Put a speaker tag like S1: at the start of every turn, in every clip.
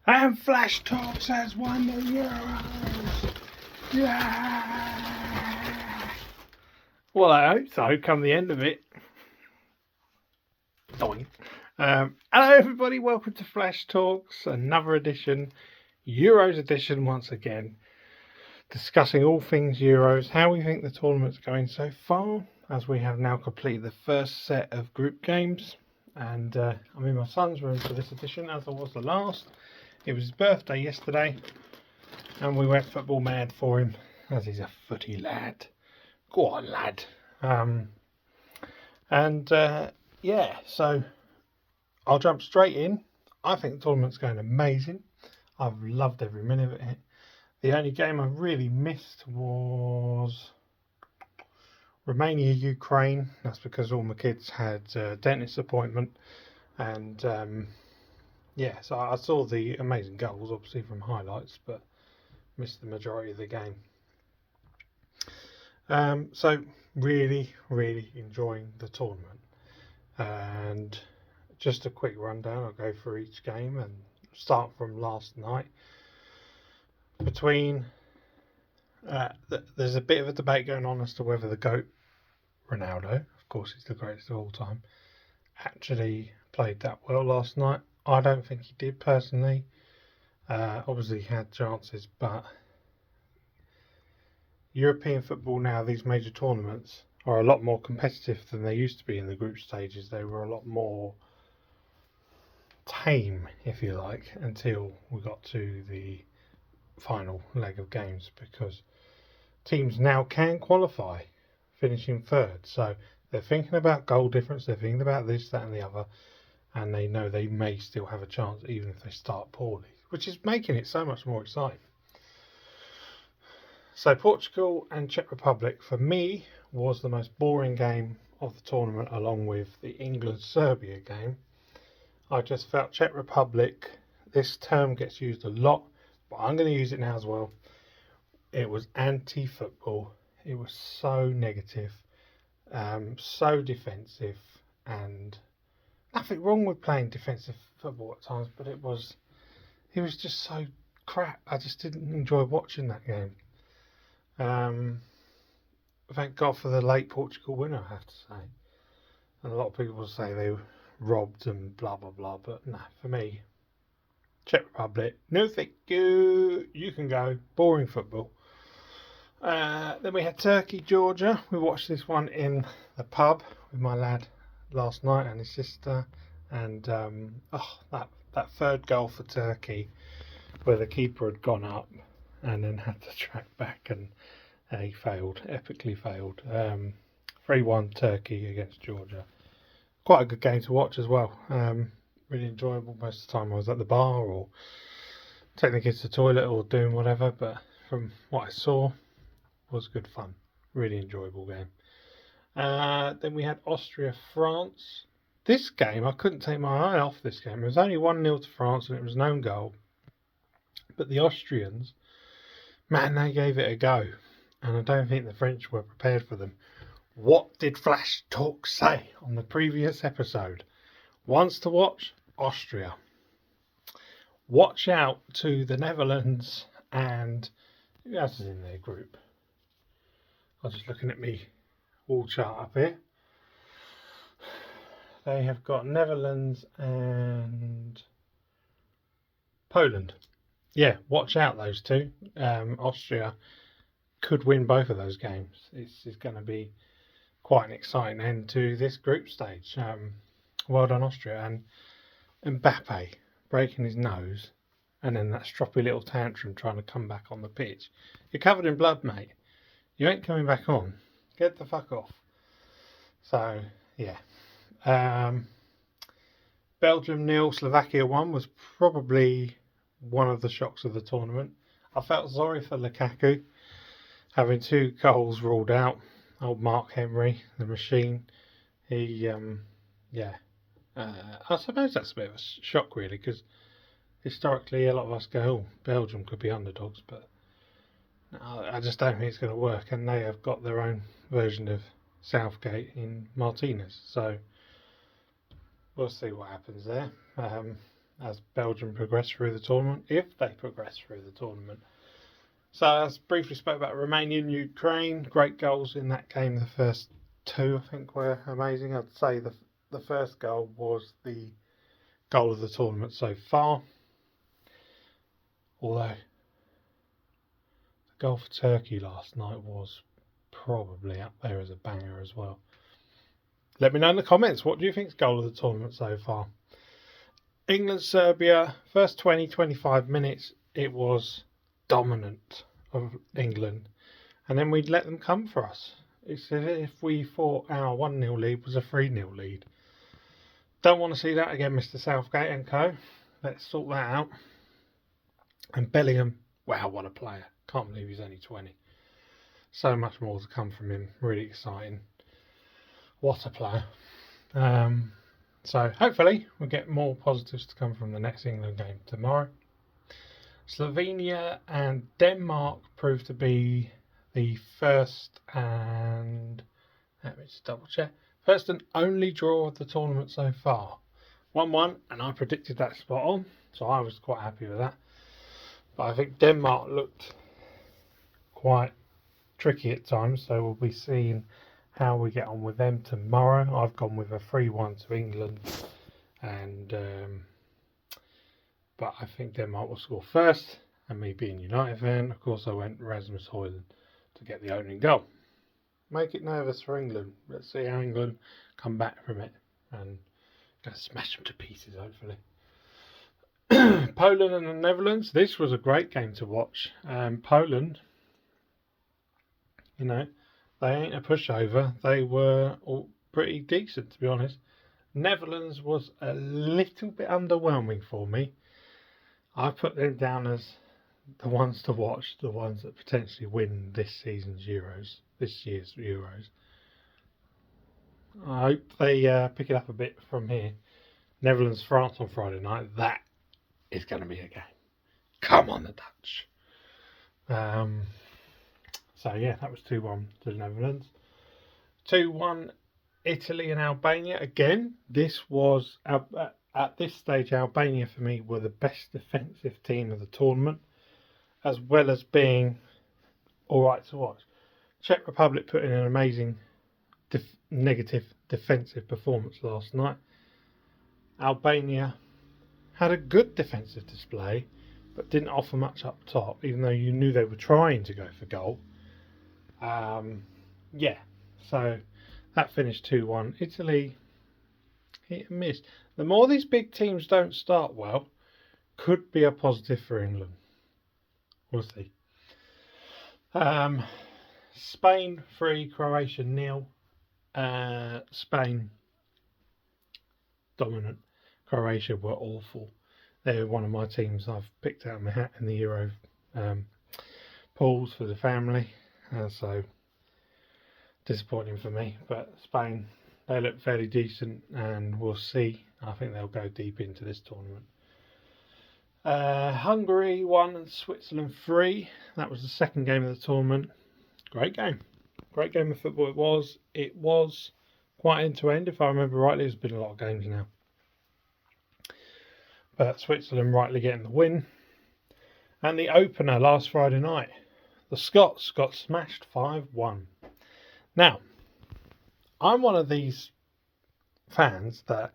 S1: And Flash Talks has won the Euros! Yeah! Well, I hope so, come the end of it. Hello everybody, welcome to Flash Talks, another edition, Euros edition once again, discussing all things Euros, how we think the tournament's going so far, as we have now completed the first set of group games, and I'm in my son's room for this edition, as I was the last. It was his birthday yesterday, and we went football mad for him, as he's a footy lad. Go on, lad. Yeah, so I'll jump straight in. I think the tournament's going amazing. I've loved every minute of it. The only game I really missed was Romania-Ukraine. That's because all my kids had a dentist appointment, and yeah, so I saw the amazing goals, obviously, from highlights, but missed the majority of the game. So really enjoying the tournament. And just a quick rundown, I'll go through each game and start from last night. There's a bit of a debate going on as to whether the GOAT, Ronaldo, of course he's the greatest of all time, actually played that well last night. I don't think he did personally. Obviously he had chances, but European football now, these major tournaments, are a lot more competitive than they used to be in the group stages. They were a lot more tame, if you like, until we got to the final leg of games, because teams now can qualify finishing third. So they're thinking about goal difference, they're thinking about this, that and the other, and they know they may still have a chance even if they start poorly, which is making it so much more exciting. So Portugal and Czech Republic, for me, was the most boring game of the tournament, along with the England-Serbia game. I just felt Czech Republic, this term gets used a lot, but I'm going to use it now as well. It was anti-football. It was so negative, so defensive, and nothing wrong with playing defensive football at times, but it was just so crap. I just didn't enjoy watching that game. Thank God for the late Portugal winner, I have to say. And a lot of people say they were robbed and blah blah blah, but no, for me, Czech Republic, no thank you, you can go, boring football. Then we had Turkey, Georgia. We watched this one in the pub with my lad last night and his sister, and that third goal for Turkey, where the keeper had gone up and then had to track back, and he failed, epically failed. 3-1 Turkey against Georgia. Quite a good game to watch as well. Really enjoyable. Most of the time I was at the bar or taking the kids to the toilet or doing whatever, but from what I saw, was good fun. Really enjoyable game. Then we had Austria-France. This game, I couldn't take my eye off this game. It was only 1-0 to France and it was an own goal. But the Austrians, man, they gave it a go. And I don't think the French were prepared for them. What did Flash Talk say on the previous episode? Ones to watch, Austria. Watch out to the Netherlands and who else is in their group? I'm just looking at me wall chart up here. They have got Netherlands and Poland. Yeah, watch out those two. Austria could win both of those games. It's going to be quite an exciting end to this group stage. Well done, Austria. And Mbappe breaking his nose, and then that stroppy little tantrum trying to come back on the pitch. You're covered in blood, mate. You ain't coming back on. Get the fuck off. So, yeah. Belgium 0, Slovakia 1 was probably one of the shocks of the tournament. I felt sorry for Lukaku, having 2 goals ruled out. Old Mark Henry, the machine. He, I suppose that's a bit of a shock, really, because historically a lot of us go, oh, Belgium could be underdogs, but I just don't think it's going to work, and they have got their own version of Southgate in Martinez, so we'll see what happens there. as Belgium progress through the tournament, if they progress through the tournament. So I briefly spoke about Romania and Ukraine. Great goals in that game. The first two, I think, were amazing. I'd say the first goal was the goal of the tournament so far. Although the goal for Turkey last night was probably up there as a banger as well. Let me know in the comments, what do you think is goal of the tournament so far? England-Serbia, first 20-25 minutes, it was dominant of England. And then we'd let them come for us. It's as if we thought our 1-0 lead was a 3-0 lead. Don't want to see that again, Mr. Southgate and co. Let's sort that out. And Bellingham, wow, what a player. Can't believe he's only 20. So much more to come from him. Really exciting. What a player. So hopefully we'll get more positives to come from the next England game tomorrow. Slovenia and Denmark proved to be the first and... let me just double check. First and only draw of the tournament so far. 1-1, and I predicted that spot on, so I was quite happy with that. But I think Denmark looked quite tricky at times, so we'll be seeing how we get on with them tomorrow. I've gone with a 3-1 to England, and but I think Denmark will score first. And me being United fan, of course, I went Rasmus Højlund to get the opening goal. Make it nervous for England. Let's see how England come back from it and go smash them to pieces, hopefully. Poland and the Netherlands. This was a great game to watch. Poland, you know, they ain't a pushover. They were all pretty decent, to be honest. Netherlands was a little bit underwhelming for me. I put them down as the ones to watch, the ones that potentially win this year's Euros. I hope they pick it up a bit from here. Netherlands-France on Friday night. That is going to be a game. Come on, the Dutch. So yeah, that was 2-1 to the Netherlands. 2-1 Italy and Albania. Again, this was at this stage, Albania for me were the best defensive team of the tournament, as well as being alright to watch. Czech Republic put in an amazing negative defensive performance last night. Albania had a good defensive display, but didn't offer much up top, even though you knew they were trying to go for goal. Yeah, so that finished 2-1. Italy hit and miss. The more these big teams don't start well, could be a positive for England. We'll see. Spain 3, Croatia 0. Spain dominant. Croatia were awful. They're one of my teams I've picked out of my hat in the Euro pools for the family. So disappointing for me. But Spain, they look fairly decent, and we'll see. I think they'll go deep into this tournament. Hungary 1 and Switzerland 3. That was the second game of the tournament. Great game. Great game of football it was. It was quite end to end, if I remember rightly. There's been a lot of games now. But Switzerland rightly getting the win. And the opener last Friday night. The Scots got smashed 5-1. Now, I'm one of these fans that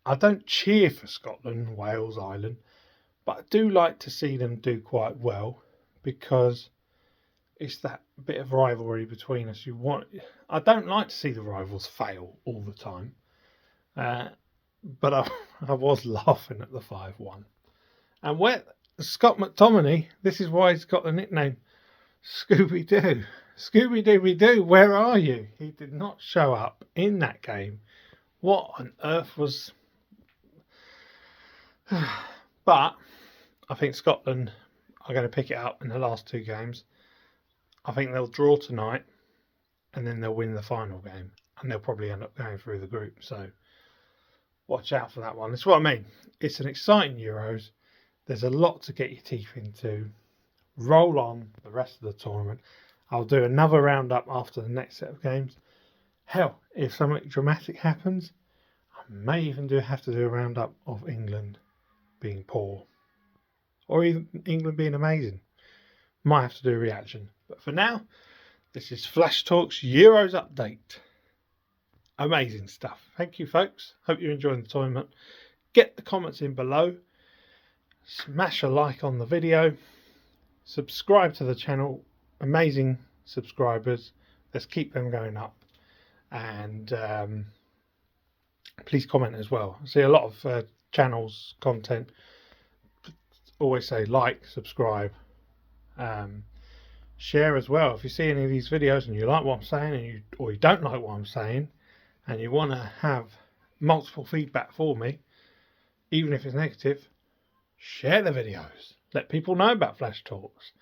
S1: I don't cheer for Scotland, Wales, Ireland, but I do like to see them do quite well, because it's that bit of rivalry between us. I don't like to see the rivals fail all the time, but I was laughing at the 5-1. And where Scott McTominay, this is why he's got the nickname Scooby-Doo. Scooby-Dooby-Doo, where are you? He did not show up in that game. What on earth was... But I think Scotland are going to pick it up in the last two games. I think they'll draw tonight, and then they'll win the final game, and they'll probably end up going through the group. So watch out for that one. That's what I mean. It's an exciting Euros. There's a lot to get your teeth into. Roll on the rest of the tournament. I'll do another roundup after the next set of games. Hell, if something dramatic happens, I may even have to do a roundup of England being poor, or even England being amazing. Might have to do a reaction. But for now, this is Flash Talks Euros update. Amazing stuff. Thank you, folks. Hope you're enjoying the tournament. Get the comments in below. Smash a like on the video. Subscribe to the channel. Amazing subscribers. Let's keep them going up. And please comment as well. I see a lot of channels, content. Always say like, subscribe. Share as well. If you see any of these videos and you like what I'm saying, or you don't like what I'm saying, and you want to have multiple feedback for me, even if it's negative, share the videos. Let people know about Flash Talks.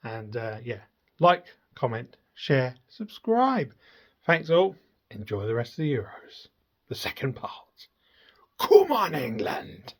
S1: And yeah, like, comment, share, subscribe. Thanks all. Enjoy the rest of the Euros. The second part. Come on, England!